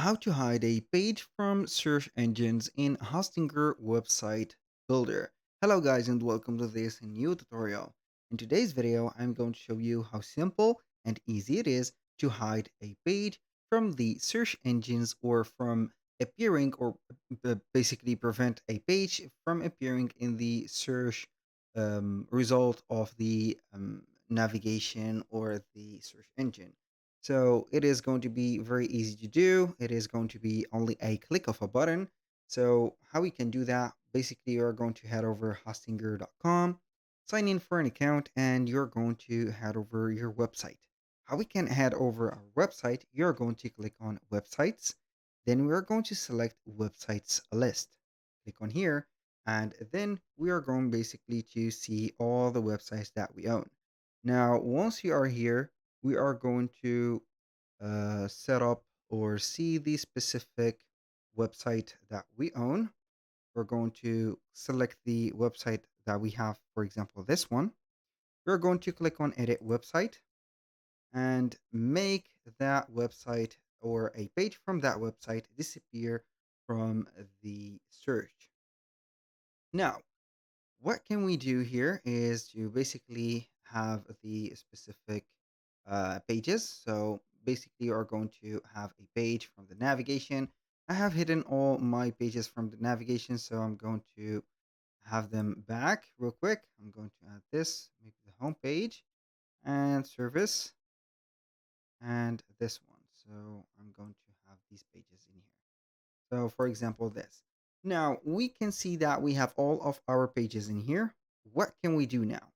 How to hide a page from search engines in Hostinger Website Builder. Hello guys and welcome to this new tutorial. In today's video, I'm going to show you how simple and easy it is to hide a page from the search engines or from appearing or basically prevent a page from appearing in the search result of the navigation or the search engine. So it is going to be very easy to do. It is going to be only a click of a button. So how we can do that? Basically, you're going to head over hostinger.com, sign in for an account, and you're going to head over your website. How we can head over our website? You're going to click on websites. Then we are going to select websites list. Click on here, and then we are going basically to see all the websites that we own. Now, once you are here, we are going to set up or see the specific website that we own. We're going to select the website that we have, for example, this one. We're going to click on edit website and make that website or a page from that website disappear from the search. Now, what can we do here is to basically have the specific pages. So basically, you are going to have a page from the navigation. I have hidden all my pages from the navigation, so I'm going to have them back real quick. I'm going to add this, maybe the home page and service and this one. So I'm going to have these pages in here. So for example, this. Now we can see that we have all of our pages in here. What can we do now?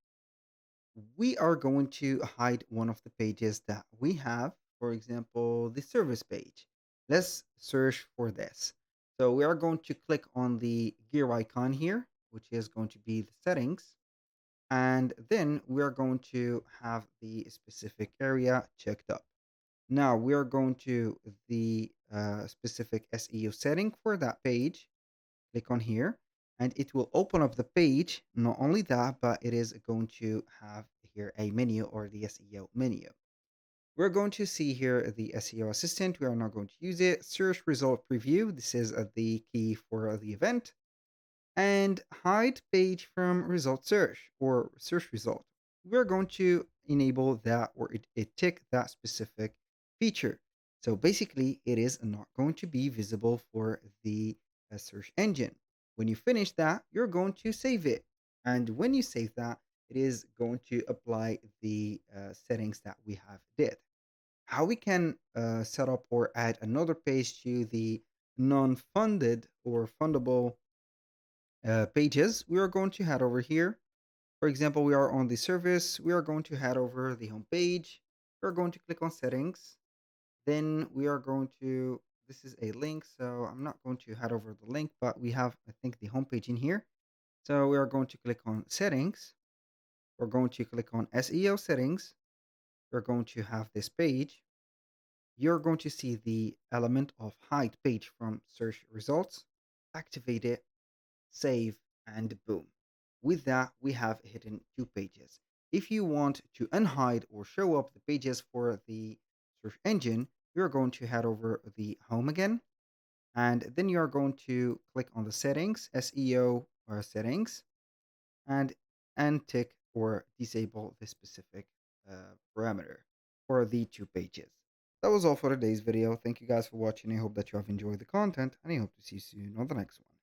We are going to hide one of the pages that we have, for example, the service page. Let's search for this. So we are going to click on the gear icon here, which is going to be the settings. And then we are going to have the specific area checked up. Now we are going to the specific SEO setting for that page. Click on here and it will open up the page. Not only that, but it is going to have here a menu or the SEO menu. We're going to see here the SEO assistant. We are not going to use it. Search result preview. This is the key for the event. And hide page from result search or search result. We're going to enable that or it tick that specific feature. So basically, it is not going to be visible for the search engine. When you finish that, you're going to save it. And when you save that, it is going to apply the settings that we have did. How we can set up or add another page to the non-funded or fundable pages, we are going to head over here. For example, we are on the service. We are going to head over the home page. We're going to click on settings. Then we are going to, this is a link, so I'm not going to head over the link, but we have, I think, the home page in here. So we are going to click on settings. We're going to click on SEO settings. We're going to have this page. You're going to see the element of hide page from search results. Activate it, save, and boom. With that, we have hidden two pages. If you want to unhide or show up the pages for the search engine, you're going to head over the home again, and then you're going to click on the settings, SEO settings, and untick or disable the specific parameter for the two pages. That was all for today's video. Thank you guys for watching. I hope that you have enjoyed the content, and I hope to see you soon on the next one.